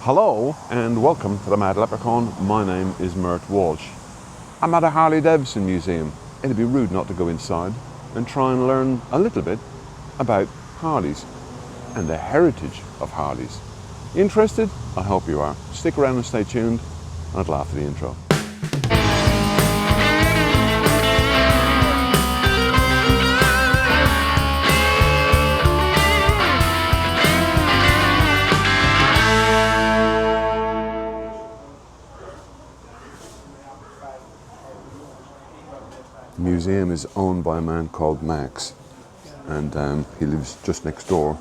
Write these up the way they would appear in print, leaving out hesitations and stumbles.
Hello and welcome to the Mad Leprechaun. My name is Mert Walsh. I'm at a Harley Davidson museum. It'd be rude not to go inside and try and learn a little bit about Harleys and the heritage of Harleys. Interested? I hope you are. Stick around and stay tuned. I'd laugh at the intro. The museum is owned by a man called Max, and he lives just next door,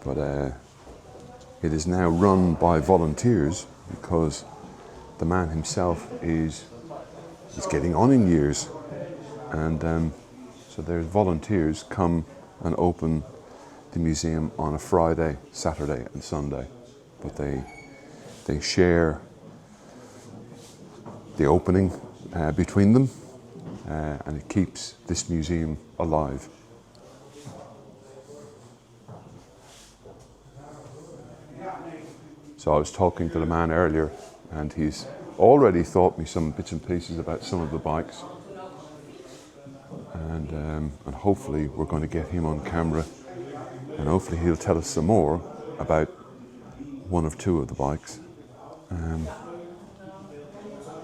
but it is now run by volunteers because the man himself is getting on in years, and so there's volunteers come and open the museum on a Friday, Saturday and Sunday, but they share the opening between them. And it keeps this museum alive. So I was talking to the man earlier, and he's already taught me some bits and pieces about some of the bikes, and hopefully we're going to get him on camera, and hopefully he'll tell us some more about one or two of the bikes,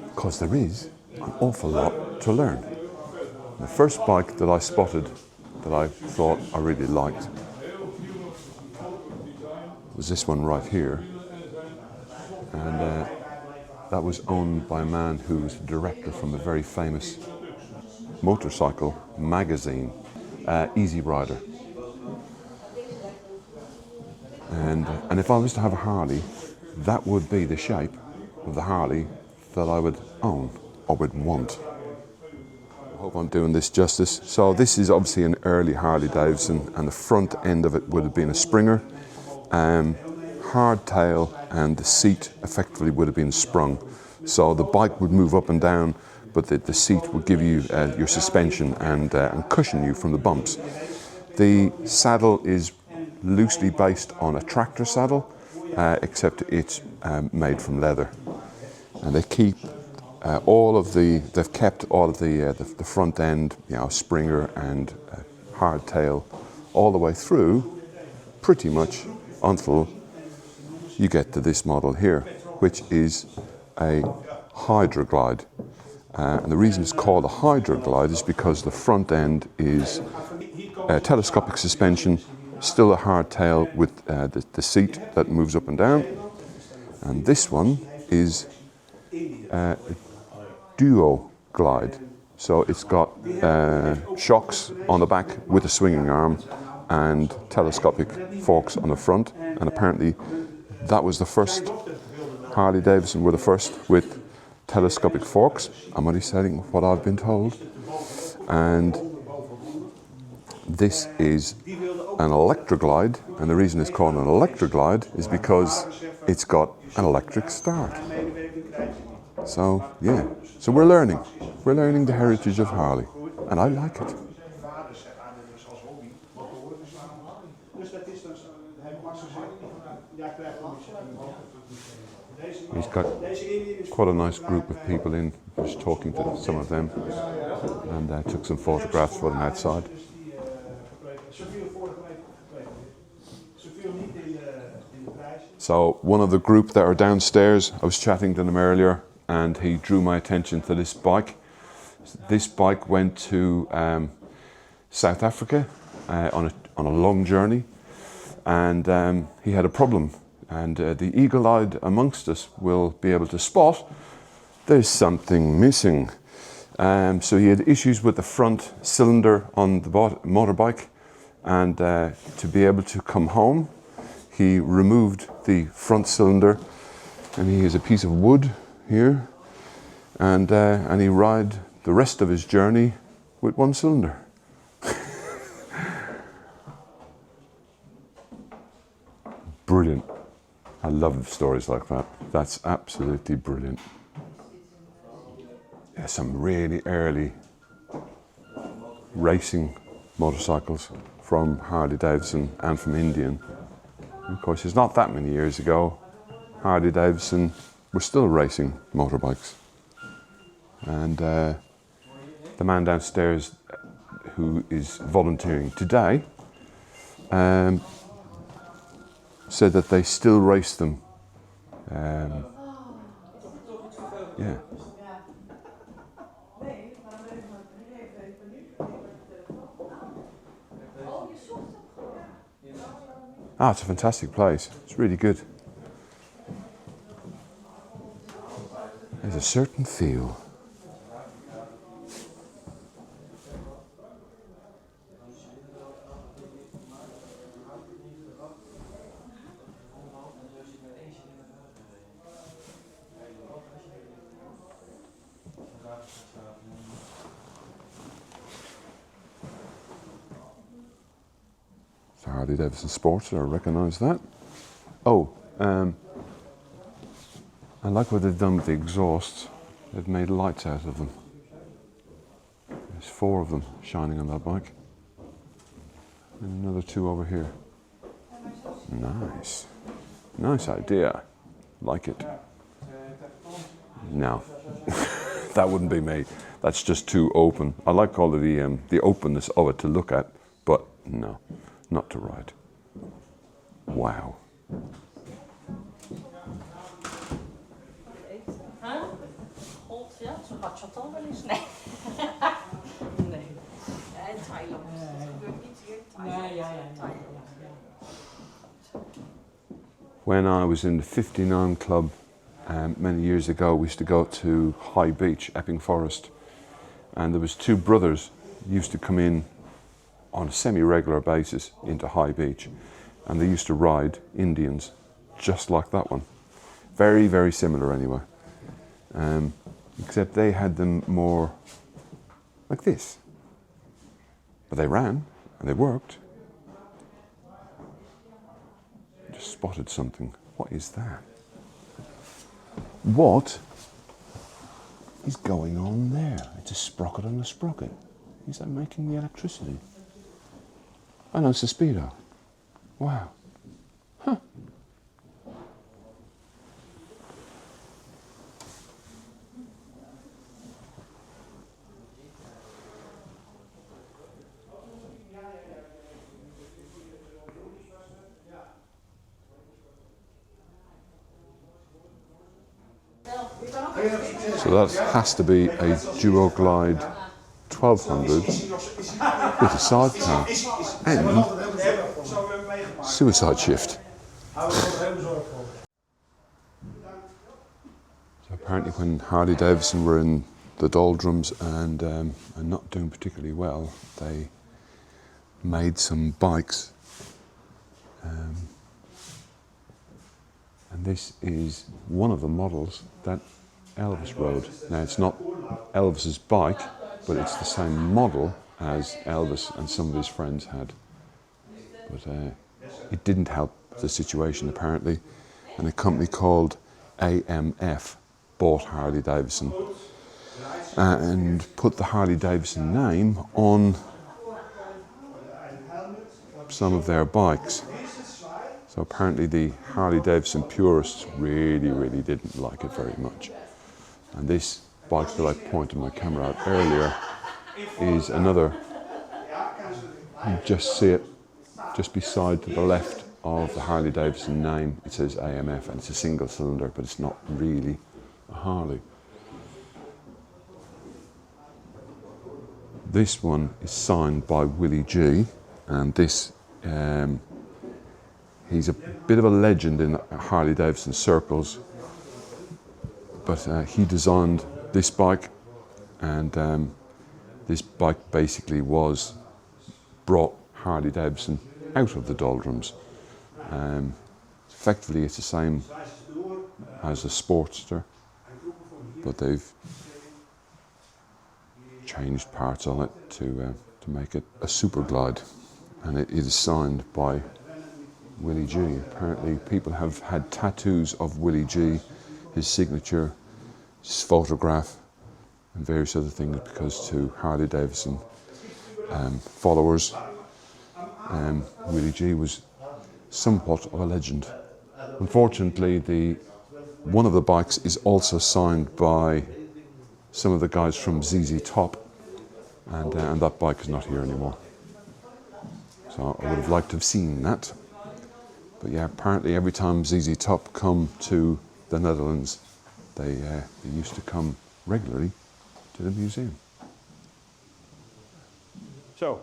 because there is an awful lot to learn. The first bike that I spotted that I thought I really liked was this one right here, and that was owned by a man who was the director from a very famous motorcycle magazine, Easy Rider. And if I was to have a Harley, that would be the shape of the Harley that I would own or would want. I hope I'm doing this justice. So this is obviously an early Harley Davidson, and the front end of it would have been a Springer, hardtail, and the seat effectively would have been sprung. So the bike would move up and down, but the seat would give you your suspension and cushion you from the bumps. The saddle is loosely based on a tractor saddle, except it's made from leather. And they keep they've kept all of the front end, Springer and hardtail, all the way through, pretty much until you get to this model here, which is a Hydroglide. And the reason it's called a Hydroglide is because the front end is telescopic suspension, still a hardtail with the seat that moves up and down. And this one is Duo Glide, so it's got shocks on the back with a swinging arm and telescopic forks on the front, and apparently that was the first. Harley Davidson were the first with telescopic forks. I'm only saying what I've been told. And this is an Electroglide, and the reason it's called an Electroglide is because it's got an electric start. So yeah, so we're learning the heritage of Harley, and I like it. He's got quite a nice group of people in, just talking to some of them, and took some photographs for them outside. So one of the group that are downstairs, I was chatting to them earlier, and he drew my attention to this bike. This bike went to South Africa on a long journey, and he had a problem. And the eagle-eyed amongst us will be able to spot there's something missing. So he had issues with the front cylinder on the motorbike, and to be able to come home, he removed the front cylinder, and he has a piece of wood here, and he ride the rest of his journey with one cylinder. Brilliant. I love stories like that. That's absolutely brilliant. Yeah, some really early racing motorcycles from Harley Davidson and from Indian. And of course, it's not that many years ago Harley Davidson were still racing motorbikes. And the man downstairs who is volunteering today said that they still race them. Yeah. Ah, it's a fantastic place. It's really good. There's a certain feel. It's a Harley Davidson Sportster, I recognise that. Oh, I like what they've done with the exhausts. They've made lights out of them. There's 4 of them shining on that bike. And another 2 over here. Nice. Nice idea. Like it. No. That wouldn't be me. That's just too open. I like all of the openness of it to look at, but no, not to ride. Wow. When I was in the 59 Club many years ago, we used to go to High Beach, Epping Forest, and there was 2 brothers who used to come in on a semi-regular basis into High Beach, and they used to ride Indians just like that one. Very, very similar anyway, except they had them more like this. But they ran and they worked. Just spotted something. What is that? What is going on there? It's a sprocket on a sprocket. Is that making the electricity? Oh no, it's a speedo. Wow. Huh. So that has to be a Duo Glide 1200 with a side panel and suicide shift. So apparently when Harley Davidson were in the doldrums and not doing particularly well, they made some bikes. And this is one of the models that Elvis rode. Now it's not Elvis's bike, but it's the same model as Elvis and some of his friends had. But it didn't help the situation apparently, and a company called AMF bought Harley Davidson and put the Harley Davidson name on some of their bikes. So apparently the Harley Davidson purists really, really didn't like it very much. And this bike that I pointed my camera out earlier is another. You just see it just beside to the left of the Harley Davidson name. It says AMF and it's a single cylinder, but it's not really a Harley. This one is signed by Willie G, and this he's a bit of a legend in Harley Davidson circles, but he designed this bike, and this bike basically brought Harley Davidson out of the doldrums. Effectively it's the same as a Sportster, but they've changed parts on it to make it a Super Glide, and it is signed by Willie G. Apparently people have had tattoos of Willie G, his signature, his photograph and various other things, because to Harley Davidson followers, Willie G was somewhat of a legend. Unfortunately, one of the bikes is also signed by some of the guys from ZZ Top, and that bike is not here anymore. So I would have liked to have seen that. But yeah, apparently every time ZZ Top come to the Netherlands, they used to come regularly to the museum. So,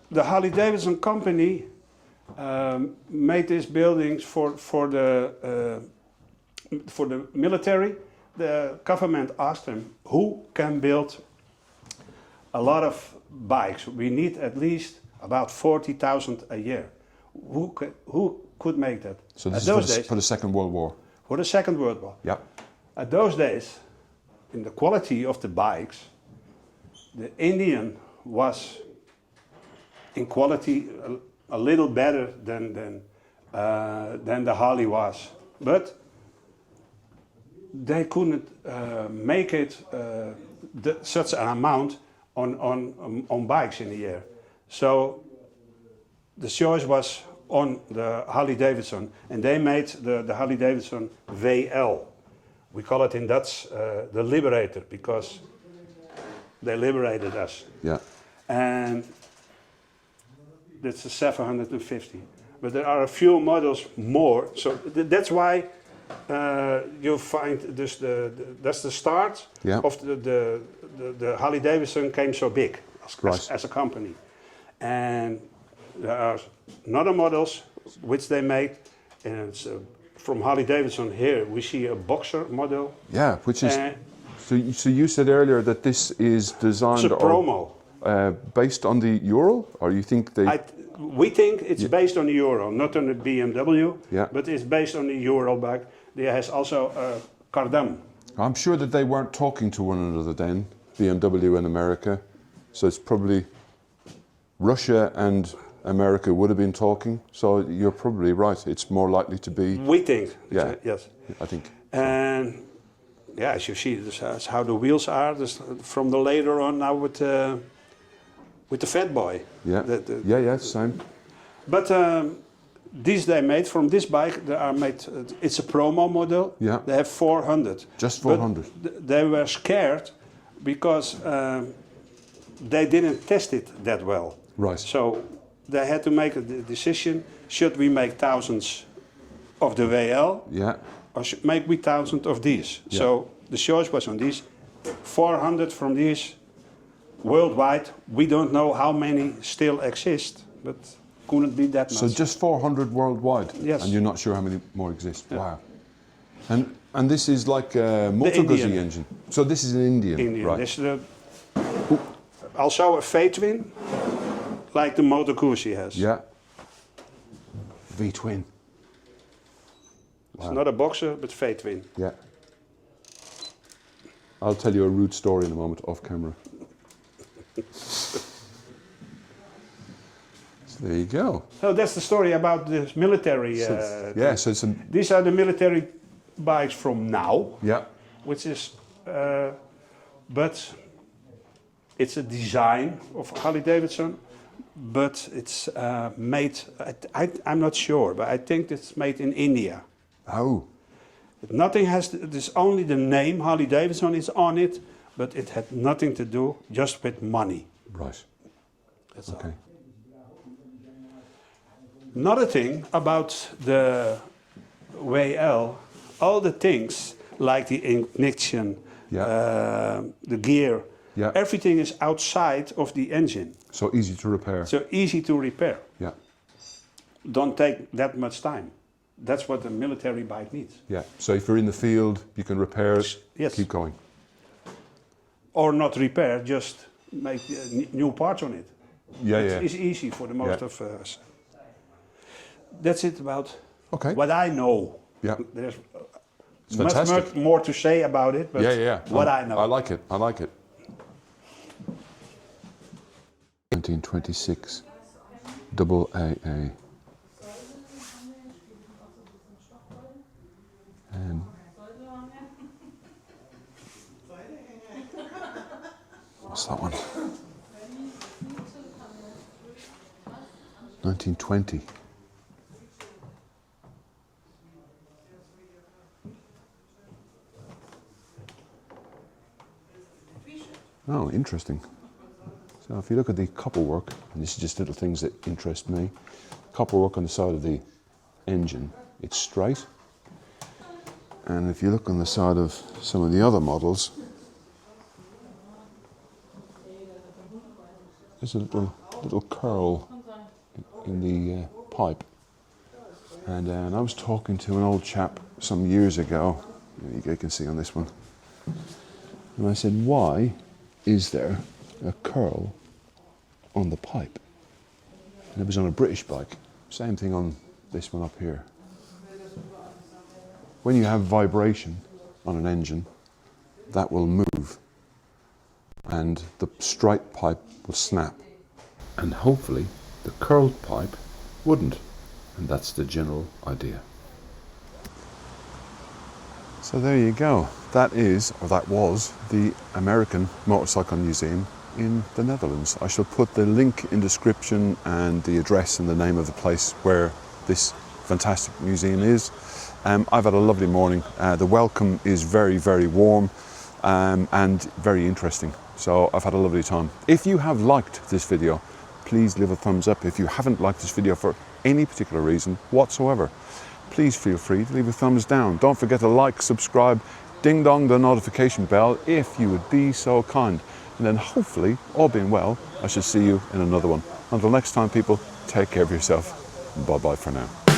the Harley-Davidson company made these buildings for the military. The government asked them, who can build a lot of bikes? We need at least about 40,000 a year. Who could make that? So this is for the Second World War? For the Second World War. Yeah. At those days, in the quality of the bikes, the Indian was in quality a little better than the Harley was. But they couldn't make it such an amount on bikes in a year. So the choice was on the Harley-Davidson, and they made the Harley-Davidson VL. We call it in Dutch the Liberator, because they liberated us. Yeah. And that's a 750. But there are a few models more, so that's why you find this that's the start of the Harley-Davidson came so big as a company. And there are another models which they made, and it's, from Harley-Davidson here we see a Boxer model. Yeah, which is, so you said earlier that this is designed it's a promo. Based on the Ural, or you think they... we think it's based on the Ural, not on the BMW, but it's based on the Ural bike. There has also a Cardam. I'm sure that they weren't talking to one another then, BMW and America, so it's probably Russia and America would have been talking, so you're probably right, it's more likely to be... We think, yeah, yes. I think. And yeah, as you see, this is how the wheels are, this, from the later on now with the Fat Boy. Yeah, yeah, same. But these they made from this bike, they are made, it's a promo model, they have 400. Just 400? But they were scared because they didn't test it that well. Right. So they had to make a decision, should we make thousands of the VL, or should make we thousands of these? Yeah. So the choice was on these, 400 from these worldwide. We don't know how many still exist, but couldn't be that much. So just 400 worldwide? Yes. And you're not sure how many more exist? Yeah. Wow. And this is like a Moto Guzzi engine? So this is an Indian, right? This is also a V-twin, like the Moto Guzzi has. Yeah. V-twin. Wow. It's not a Boxer, but V-twin. Yeah. I'll tell you a rude story in a moment, off camera. So there you go. So that's the story about this military. Yeah, so it's these are the military bikes from now. Yeah. Which is, but it's a design of Harley-Davidson, but it's made, I'm not sure, but I think it's made in India. Oh. Nothing has, there's only the name Harley-Davidson is on it, but it had nothing to do just with money. Right. That's okay. all. Another thing about the WL, all the things like the ignition, the gear, everything is outside of the engine. So easy to repair. So easy to repair. Yeah. Don't take that much time. That's what a military bike needs. Yeah. So if you're in the field, you can repair it, keep going. Or not repair, just make new parts on it. Yeah, It's easy for the most of us. That's it about what I know. Yeah. There's much more to say about it, but what I know. I like it. I like it. 1926 double AA. And what's that one? 1920. Oh, interesting. So if you look at the copper work, and this is just little things that interest me, copper work on the side of the engine, it's straight. And if you look on the side of some of the other models, there's a little curl in the pipe. And I was talking to an old chap some years ago, you can see on this one, and I said, why is there a curl on the pipe? And it was on a British bike. Same thing on this one up here. When you have vibration on an engine, that will move and the straight pipe will snap. And hopefully the curled pipe wouldn't. And that's the general idea. So there you go. That is, or that was, the American Motorcycle Museum in the Netherlands. I shall put the link in description and the address and the name of the place where this fantastic museum is. I've had a lovely morning. The welcome is very, very warm and very interesting. So I've had a lovely time. If you have liked this video, please leave a thumbs up. If you haven't liked this video for any particular reason whatsoever, please feel free to leave a thumbs down. Don't forget to like, subscribe, ding dong the notification bell if you would be so kind. And then hopefully, all being well, I shall see you in another one. Until next time, people, take care of yourself. Bye bye for now.